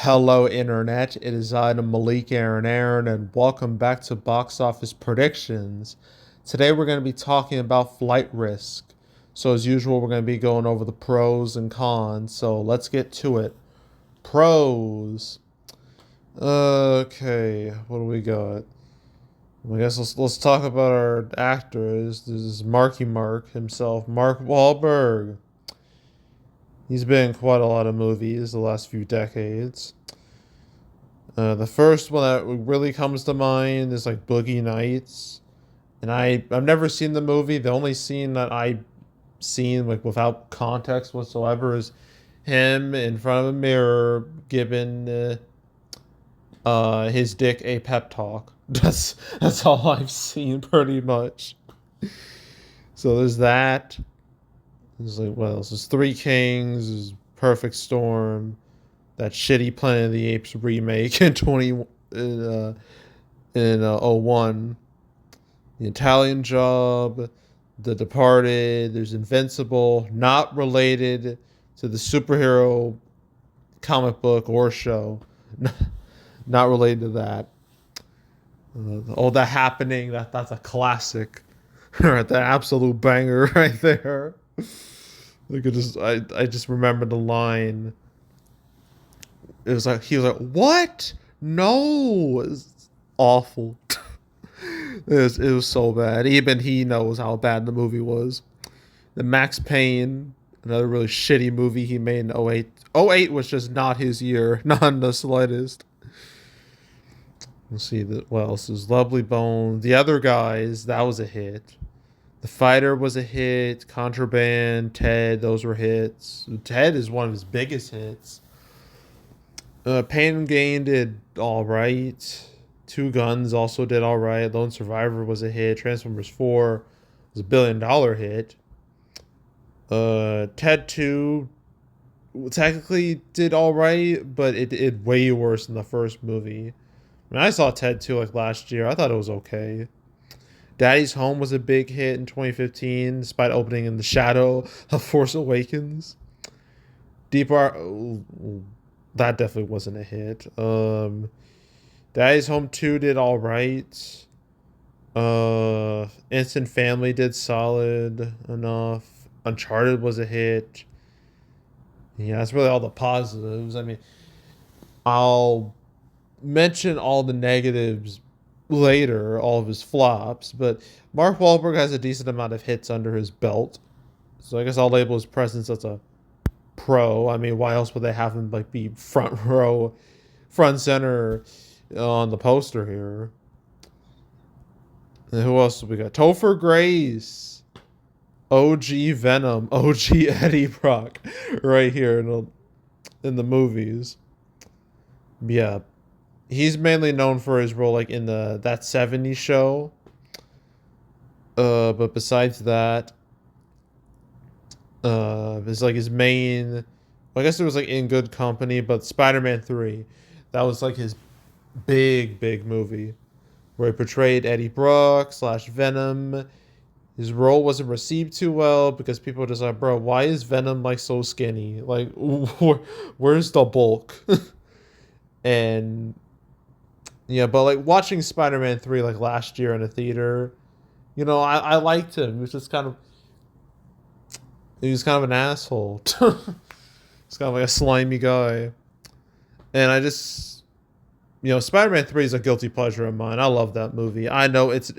Hello, Internet. It is I, Malik Aaron, and welcome back to Box Office Predictions. Today, we're going to be talking about Flight Risk. So, as usual, we're going to be going over the pros and cons. So, let's get to it. Pros. Okay, what do we got? I guess let's talk about our actors. This is Marky Mark himself, Mark Wahlberg. He's been in quite a lot of movies the last few decades. The first one that really comes to mind is like Boogie Nights, and I've never seen the movie. The only scene that I've seen like without context whatsoever is him in front of a mirror giving his dick a pep talk. That's all I've seen pretty much. So there's that. There's like what else? There's Three Kings. There's Perfect Storm. That shitty Planet of the Apes remake in 20 in '01. The Italian Job, The Departed, there's Invincible, not related to the superhero comic book or show. Not related to that. That Happening, that's a classic. Right, that absolute banger right there. I just remember the line. It was like he was like, "What? No!" It was awful. It was so bad. Even he knows how bad the movie was. The Max Payne, another really shitty movie he made in '08. '08 was just not his year, not in the slightest. Let's see what else is Lovely Bone. The Other Guys, that was a hit. The Fighter was a hit. Contraband, Ted, those were hits. Ted is one of his biggest hits. Pain and Gain did all right. Two Guns also did all right. Lone Survivor was a hit. Transformers 4 was $1 billion hit. Ted 2 technically did all right, but it did way worse than the first movie. When I saw Ted 2 like last year, I thought it was okay. Daddy's Home was a big hit in 2015, despite opening in the shadow of Force Awakens. Deep Art, that definitely wasn't a hit. Daddy's Home 2 did all right. Instant Family did solid enough. Uncharted was a hit. Yeah, that's really all the positives. I mean, I'll mention all the negatives later, all of his flops, but Mark Wahlberg has a decent amount of hits under his belt. So I guess I'll label his presence as a pro. I mean, why else would they have him like be front row, front center on the poster here? And who else do we got? Topher Grace, OG Venom, OG Eddie Brock, right here in the movies. Yeah, he's mainly known for his role like in the That '70s Show. But besides that, it's like his main. Well, I guess it was like In Good Company, but Spider-Man 3, that was like his big movie where he portrayed Eddie Brock slash Venom. His role wasn't received too well because people were just like, bro, why is Venom like so skinny? Like, where's the bulk? And yeah, but like watching Spider-Man 3 like last year in a theater, I liked him. He was kind of an asshole. He's kind of like a slimy guy. And I just, Spider-Man 3 is a guilty pleasure of mine. I love that movie. I know it's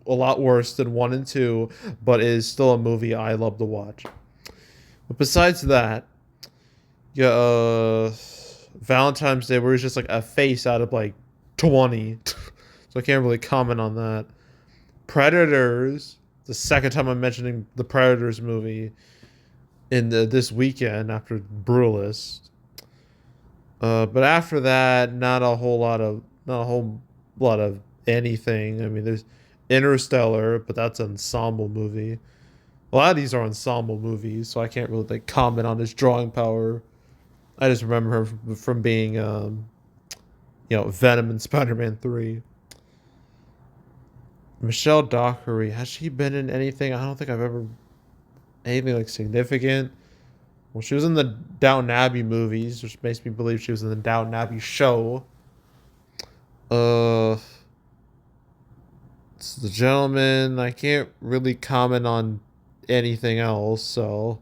a lot worse than 1 and 2, but it is still a movie I love to watch. But besides that, yeah, Valentine's Day, where he's just like a face out of like 20. So I can't really comment on that. Predators, the second time I'm mentioning the Predators movie in this weekend after Brutalist. But after that, not a whole lot of anything. I mean, there's Interstellar, but that's an ensemble movie. A lot of these are ensemble movies, so I can't really like comment on his drawing power. I just remember her from being, Venom and Spider-Man 3. Michelle Dockery, has she been in anything? I don't think I've ever anything like significant. Well, she was in the Downton Abbey movies, which makes me believe she was in the Downton Abbey show. Uh, it's the gentleman. I can't really comment on anything else, so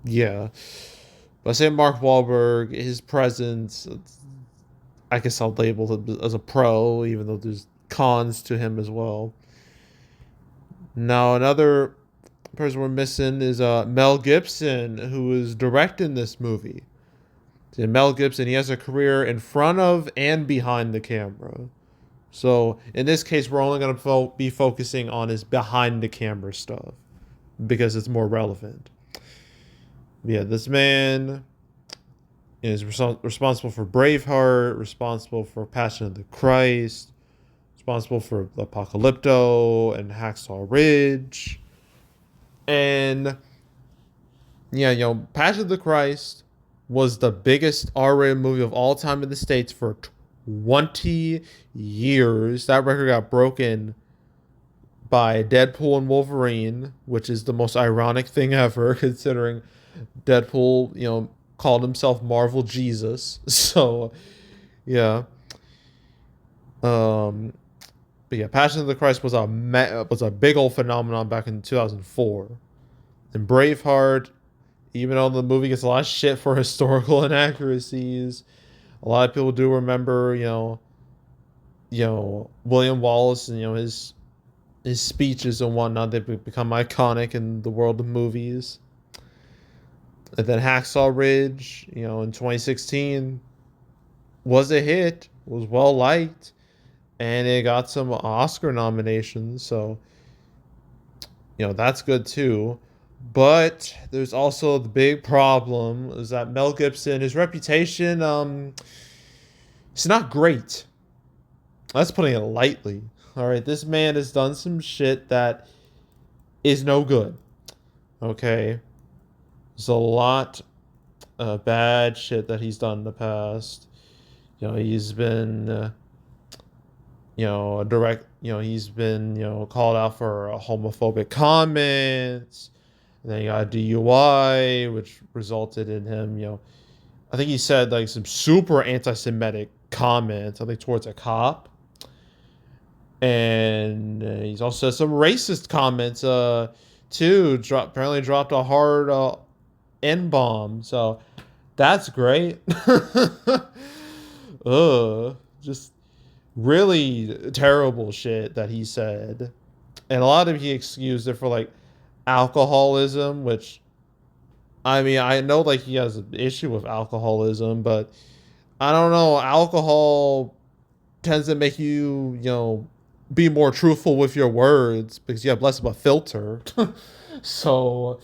yeah. But I say Mark Wahlberg, his presence, I guess I'll label him as a pro, even though there's cons to him as well. Now, another person we're missing is Mel Gibson, who is directing this movie. And Mel Gibson, he has a career in front of and behind the camera. So in this case, we're only going to be focusing on his behind the camera stuff because it's more relevant. Yeah, this man is responsible for Braveheart, responsible for Passion of the Christ, responsible for Apocalypto and Hacksaw Ridge. And yeah, Passion of the Christ was the biggest R-rated movie of all time in the States for 20 years. That record got broken by Deadpool and Wolverine, which is the most ironic thing ever, considering Deadpool, called himself Marvel Jesus. So, yeah. But yeah, Passion of the Christ was a big old phenomenon back in 2004. And Braveheart, even though the movie gets a lot of shit for historical inaccuracies, a lot of people do remember, William Wallace and his speeches and whatnot. They've become iconic in the world of movies. And then Hacksaw Ridge, in 2016, was a hit, was well liked, and it got some Oscar nominations. So, that's good too. But there's also the big problem is that Mel Gibson, his reputation, it's not great. That's putting it lightly. All right, this man has done some shit that is no good. Okay, there's a lot of bad shit that he's done in the past. He's been, he's been, called out for homophobic comments. And then he got a DUI, which resulted in him, I think he said like some super anti-Semitic comments, I think towards a cop. And he's also said some racist comments, too. Apparently dropped a hard N-bomb. So that's great. Just really terrible shit that he said. And a lot of he excused it for like alcoholism, which I mean, I know like he has an issue with alcoholism, but I don't know. Alcohol tends to make you, be more truthful with your words because you have less of a filter. So,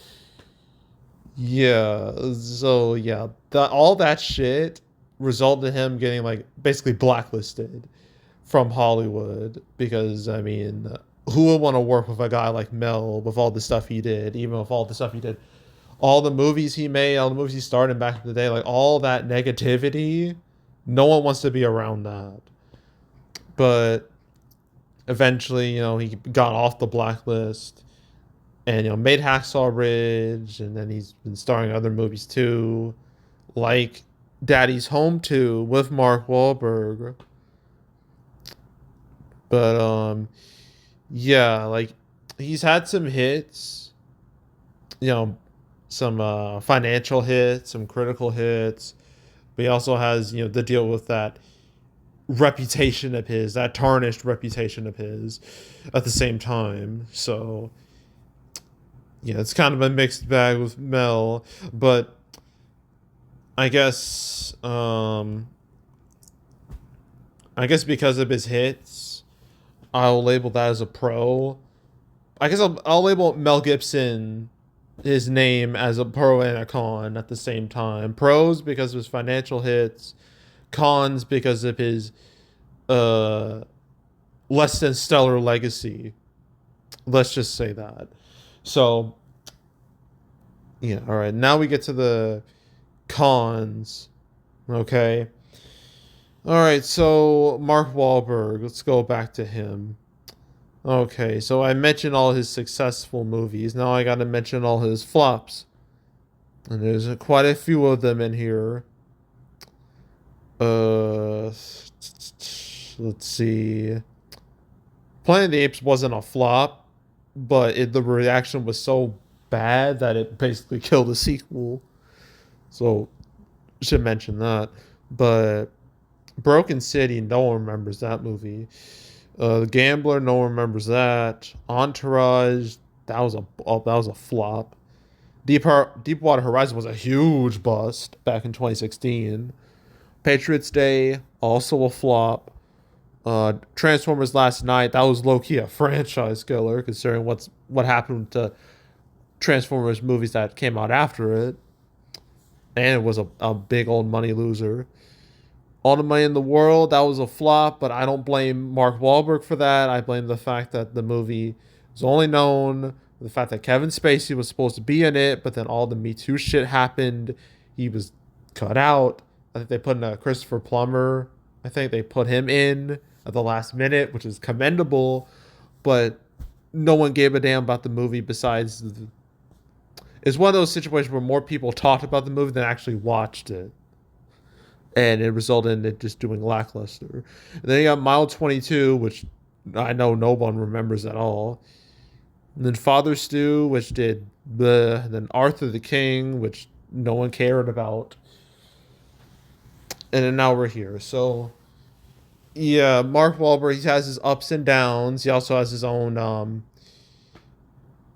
yeah. So, yeah. All that shit resulted in him getting, like, basically blacklisted from Hollywood because, I mean, who would want to work with a guy like Mel with all the stuff he did, even with all the stuff he did? All the movies he made, all the movies he started back in the day, like, all that negativity, no one wants to be around that. But eventually, he got off the blacklist and, made Hacksaw Ridge. And then he's been starring in other movies too, like Daddy's Home 2 with Mark Wahlberg. But, yeah, like he's had some hits, some financial hits, some critical hits. But he also has, the deal with that reputation of his, that tarnished reputation of his at the same time. So, yeah, it's kind of a mixed bag with Mel, but I guess, because of his hits, I'll label that as a pro. I guess I'll label Mel Gibson, his name, as a pro and a con at the same time. Pros because of his financial hits, cons because of his less than stellar legacy. Let's just say that. So, yeah, all right. Now we get to the cons. Okay. All right, so Mark Wahlberg, let's go back to him. Okay, so I mentioned all his successful movies. Now I got to mention all his flops. And there's quite a few of them in here. Let's see. Planet of the Apes wasn't a flop, but the reaction was so bad that it basically killed the sequel. So should mention that. But Broken City, no one remembers that movie. The Gambler, no one remembers that. Entourage, that was a flop. Deepwater Horizon was a huge bust back in 2016. Patriots Day, also a flop. Transformers Last Night, that was low key a franchise killer considering what happened to Transformers movies that came out after it, and it was a big old money loser. All the Money in the World, that was a flop, but I don't blame Mark Wahlberg for that. I blame the fact that the movie was only known for the fact that Kevin Spacey was supposed to be in it, but then all the Me Too shit happened. He was cut out. I think they put in a Christopher Plummer. I think they put him in at the last minute, which is commendable, but no one gave a damn about the movie besides. It's one of those situations where more people talked about the movie than actually watched it, and it resulted in it just doing lackluster. And then you got Mile 22, which I know no one remembers at all. And then Father Stew, which did then Arthur the King, which no one cared about. And then now we're here. So yeah, Mark Wahlberg, he has his ups and downs. He also has his own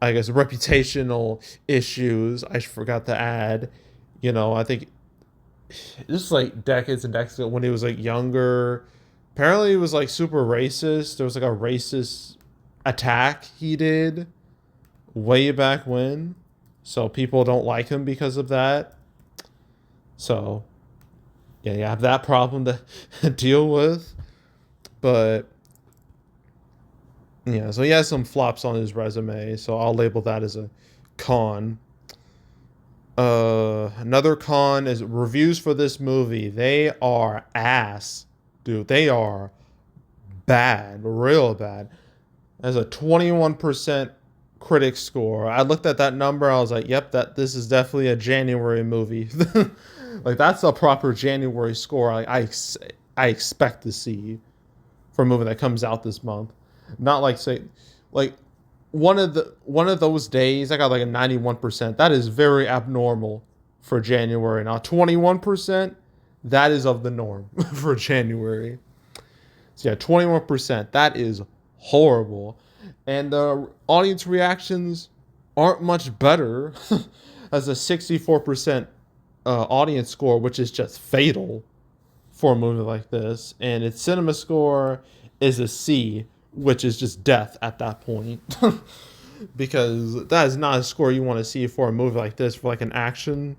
I guess reputational issues. I forgot to add. I think this is like decades and decades ago when he was like younger. Apparently, he was like super racist. There was like a racist attack he did way back when. So people don't like him because of that. So yeah, you have that problem to deal with. But yeah, so he has some flops on his resume. So I'll label that as a con. Another con is reviews for this movie. They are ass, dude. They are bad, real bad. As a 21% critic score. I looked at that number. I was like, "Yep, this is definitely a January movie." Like that's a proper January score. I expect to see for a movie that comes out this month. Not like say, like one of those days I got like a 91%. That is very abnormal for January. Now 21%, that is of the norm for January. So yeah, 21%. That is horrible. And the audience reactions aren't much better as a 64% audience score, which is just fatal for a movie like this. And its cinema score is a C, which is just death at that point. Because that is not a score you want to see for a movie like this, for like an action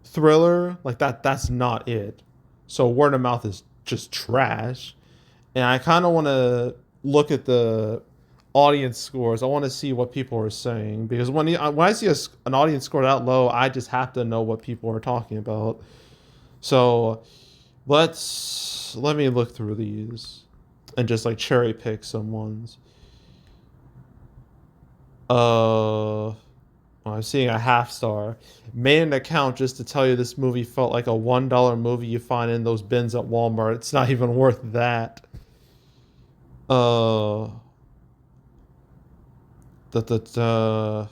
thriller. Like that's not it. So word of mouth is just trash. And I kind of want to look at the audience scores. I want to see what people are saying because when I see an audience score that low, I just have to know what people are talking about. So let me look through these and just like cherry pick some ones. I'm seeing a half star. Made an account just to tell you this movie felt like a $1 movie you find in those bins at Walmart. It's not even worth that. Uh, da, da, da.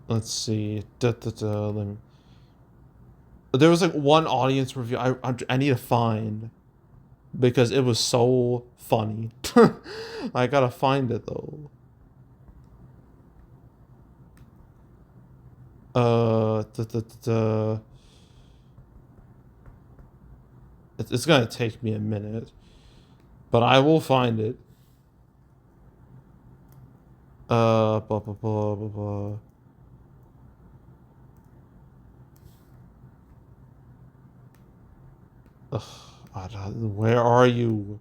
Let's see. Da, da, da. There was like one audience review I need to find because it was so funny. I gotta find it though. Da, da, da. It's gonna take me a minute, but I will find it. Blah, blah, blah, blah, blah. Ugh, where are you?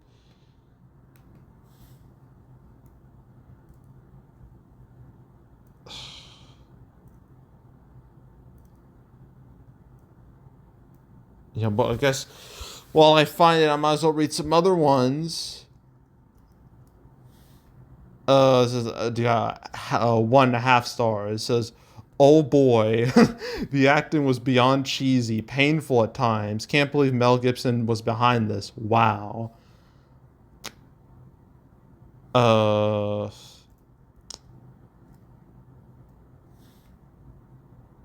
Yeah, but I guess while I find it, I might as well read some other ones. It says, got 1.5 stars. It says, "Oh boy, the acting was beyond cheesy, painful at times. Can't believe Mel Gibson was behind this. Wow." Uh,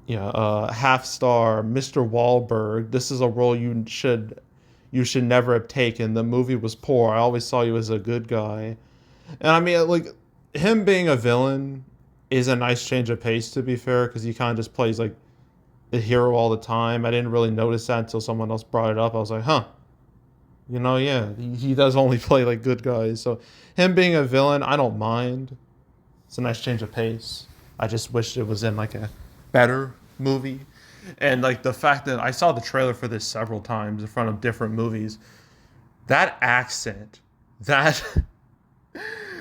yeah. Half star, Mr. Wahlberg. This is a role you should never have taken. The movie was poor. I always saw you as a good guy. And I mean, like, him being a villain is a nice change of pace, to be fair, because he kind of just plays like the hero all the time. I didn't really notice that until someone else brought it up. I was like, huh, yeah, he does only play like good guys. So him being a villain, I don't mind. It's a nice change of pace. I just wish it was in like a better movie. And like the fact that I saw the trailer for this several times in front of different movies, that accent, that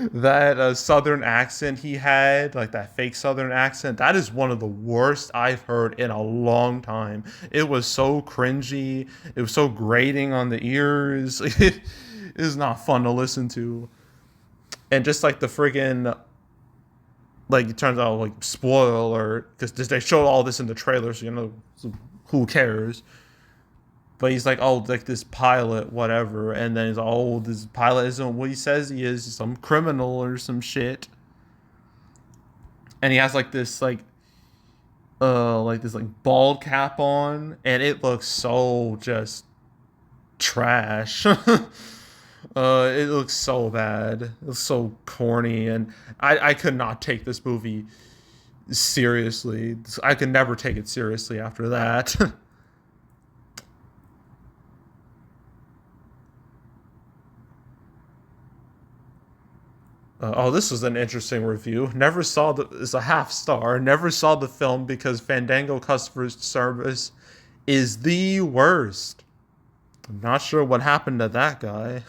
that southern accent he had, like that fake southern accent, that is one of the worst I've heard in a long time. It was so cringy. It was so grating on the ears. It is not fun to listen to. And just like the friggin', like it turns out, like, spoiler, because they showed all this in the trailer, so so who cares. But he's like, oh, like this pilot, whatever. And then he's like, oh, this pilot isn't what he says he is. He's some criminal or some shit. And he has like this like bald cap on, and it looks so just trash. It looks so bad. It looks so corny, and I could not take this movie seriously. I could never take it seriously after that. This was an interesting review. Never saw the. It's a half star. Never saw the film because Fandango customer service is the worst. I'm not sure what happened to that guy.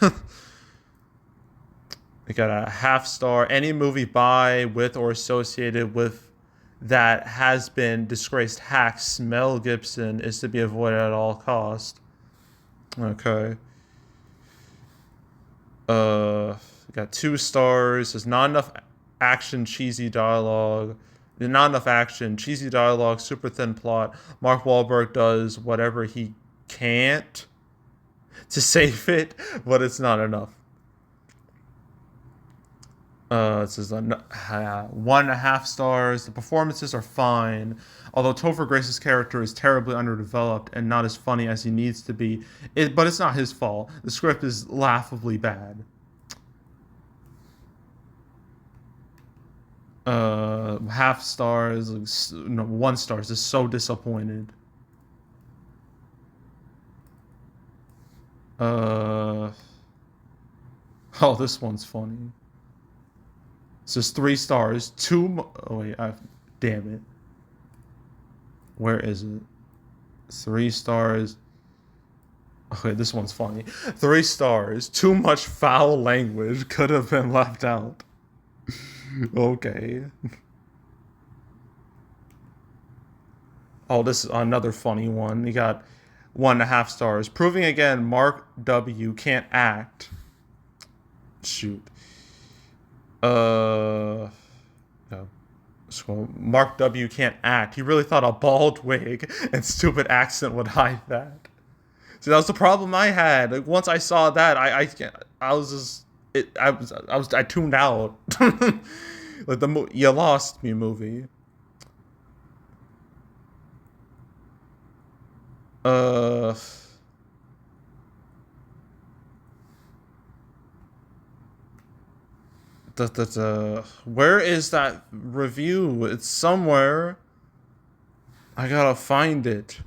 We got a half star. Any movie by, with, or associated with that has been disgraced hacks Mel Gibson is to be avoided at all cost. Okay. Got 2 stars. There's not enough action, cheesy dialogue. Not enough action, cheesy dialogue, super thin plot. Mark Wahlberg does whatever he can't to save it, but it's not enough. This is 1.5 stars. The performances are fine, although Topher Grace's character is terribly underdeveloped and not as funny as he needs to be. But it's not his fault. The script is laughably bad. Half stars, like, no, 1 stars. Is so disappointed. Uh, oh, this one's funny. This is 3 stars. Oh wait, damn it. Where is it? 3 stars. Okay, this one's funny. 3 stars. Too much foul language could have been left out. Okay. Oh, this is another funny one. You got 1.5 stars. Proving again, Mark W. can't act. Shoot. No. So Mark W. can't act. He really thought a bald wig and stupid accent would hide that. See, that was the problem I had. Like, once I saw that, I was just I tuned out. Like you lost me movie. Uh, where is that review? It's somewhere. I gotta find it.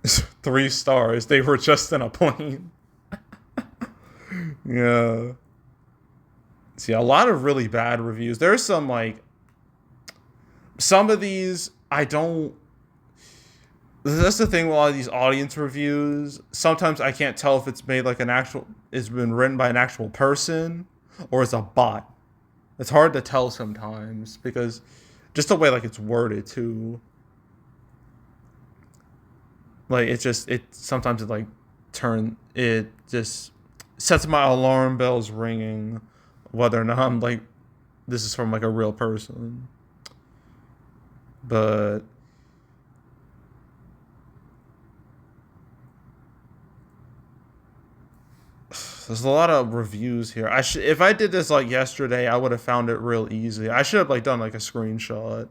3 stars. They were just in a plane. Yeah. See, a lot of really bad reviews. There's some of these I don't. That's the thing with a lot of these audience reviews. Sometimes I can't tell if it's made like it's been written by an actual person or it's a bot. It's hard to tell sometimes because just the way like it's worded too. Like it sometimes it like it just sets my alarm bells ringing, whether or not I'm like this is from like a real person. But there's a lot of reviews here. I should if I did this like yesterday, I would have found it real easy. I should have like done like a screenshot.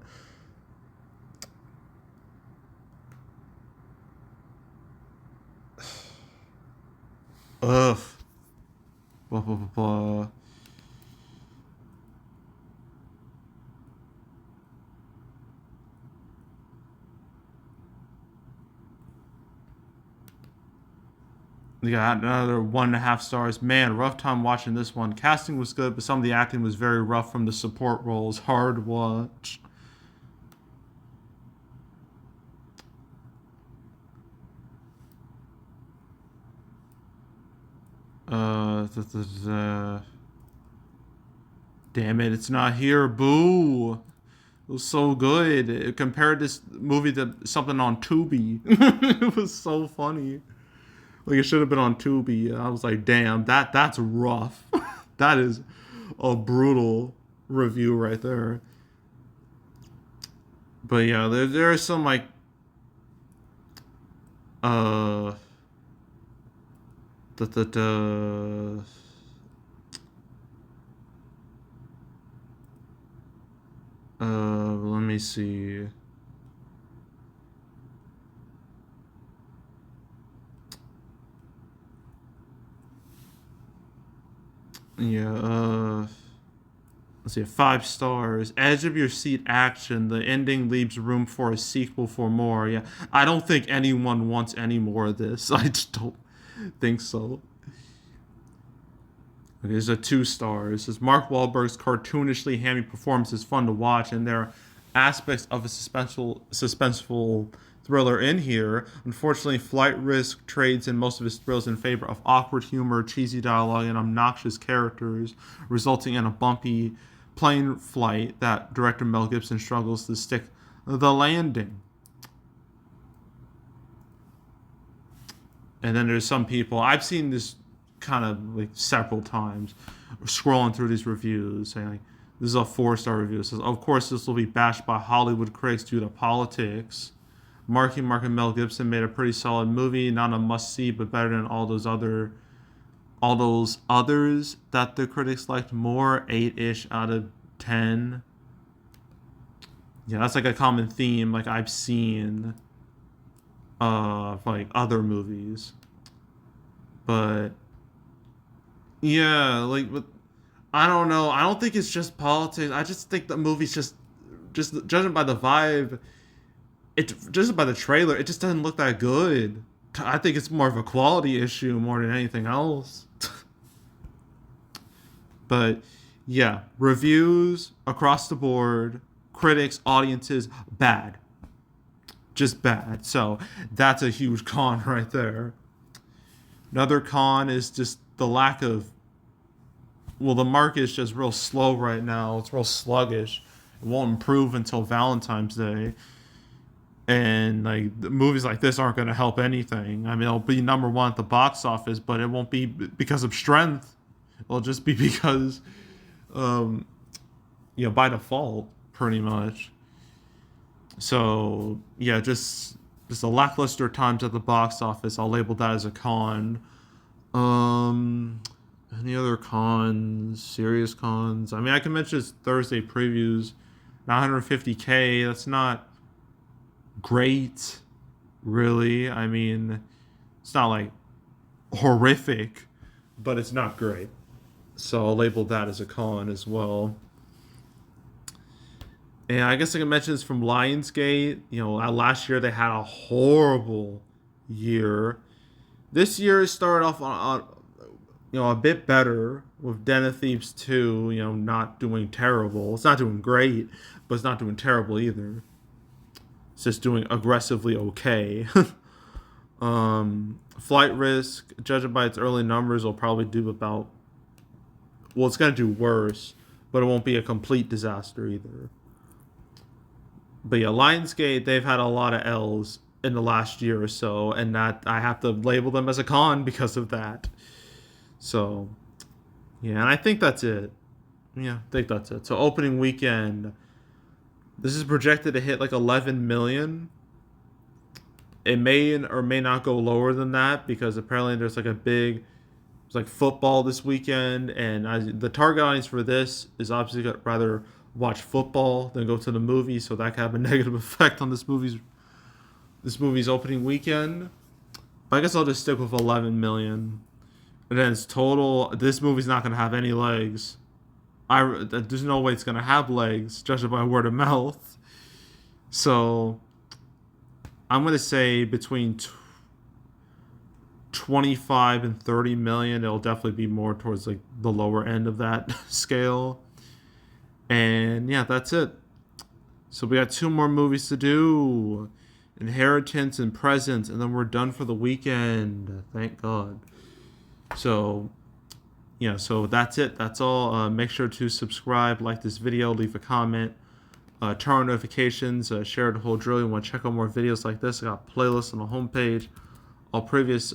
Ugh. Blah blah blah blah. We got another 1.5 stars. Man, rough time watching this one. Casting was good, but some of the acting was very rough from the support roles. Hard watch. Uh, th- th- th- Damn it, it's not here. Boo. It was so good. It compared this movie to something on Tubi. It was so funny. Like it should have been on Tubi. I was like, damn, that's rough. That is a brutal review right there. But yeah, there are some like uh the let me see. Yeah, let's see, 5 stars. Edge of your seat action. The ending leaves room for a sequel for more. Yeah, I don't think anyone wants any more of this. I just don't think so. Okay, there's a 2 stars. Says Mark Wahlberg's cartoonishly hammy performance is fun to watch, and there are aspects of a suspenseful thriller in here. Unfortunately, Flight Risk trades in most of his thrills in favor of awkward humor, cheesy dialogue, and obnoxious characters, resulting in a bumpy plane flight that director Mel Gibson struggles to stick the landing. And then there's some people I've seen this kind of like several times, scrolling through these reviews saying like, this is a 4 star review. It says, of course, this will be bashed by Hollywood critics due to politics. Mark and Mel Gibson made a pretty solid movie, not a must see, but better than all those others that the critics liked more. 8-ish out of 10. Yeah, that's like a common theme. Like I've seen like other movies, but yeah, like but I don't know. I don't think it's just politics. I just think the movie's just judging by the vibe, it just by the trailer, it just doesn't look that good. I think it's more of a quality issue more than anything else. But yeah, reviews across the board, critics, audiences, bad. Just bad. So that's a huge con right there. Another con is just the lack of, well, the market is just real slow right now. It's real sluggish. It won't improve until Valentine's Day. And like movies like this aren't going to help anything. I mean, it'll be number one at the box office, but it won't be because of strength. It'll just be because, um, by default, pretty much. So yeah, just a lackluster times at the box office. I'll label that as a con. Um, any other cons? Serious cons? I mean, I can mention his Thursday previews. 950K. That's not great, really. I mean, it's not like horrific, but it's not great. So I'll label that as a con as well. And I guess I can mention this from Lionsgate. Last year they had a horrible year. This year started off on a bit better with Den of Thieves 2, not doing terrible. It's not doing great, but it's not doing terrible either. It's just doing aggressively okay. Flight Risk, judging by its early numbers, will probably do about, well, it's going to do worse, but it won't be a complete disaster either. But yeah, Lionsgate, they've had a lot of L's in the last year or so, and that I have to label them as a con because of that. So yeah, and I think that's it. Yeah, I think that's it. So opening weekend, this is projected to hit like 11 million. It may or may not go lower than that because apparently there's like a big, it's like football this weekend, and the target audience for this is obviously rather watch football than go to the movie, so that could have a negative effect on this movie's opening weekend. But I guess I'll just stick with 11 million. And then it's total. This movie's not gonna have any legs. There's no way it's gonna have legs, judging by word of mouth. So I'm gonna say between 25 and 30 million. It'll definitely be more towards like the lower end of that scale. And yeah, that's it. So we got two more movies to do. Inheritance and Presence, and then we're done for the weekend. Thank God. So yeah, so that's it. That's all. Make sure to subscribe, like this video, leave a comment, turn on notifications, share the whole drill. You want to check out more videos like this? I got playlists on the homepage. All previous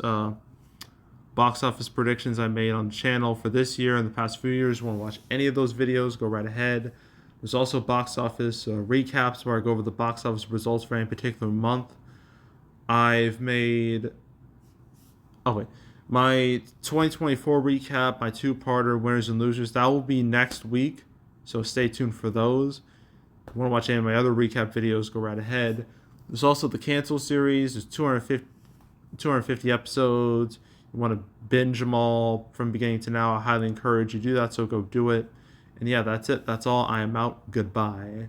box office predictions I made on the channel for this year and the past few years. You want to watch any of those videos, go right ahead. There's also box office recaps where I go over the box office results for any particular month. I've made... Oh, wait. My 2024 recap, my two-parter, Winners and Losers, that will be next week. So stay tuned for those. If you want to watch any of my other recap videos, go right ahead. There's also the Cancel series. There's 250 episodes. You want to binge them all from beginning to now. I highly encourage you to do that, so go do it. And yeah, that's it. That's all. I am out. Goodbye.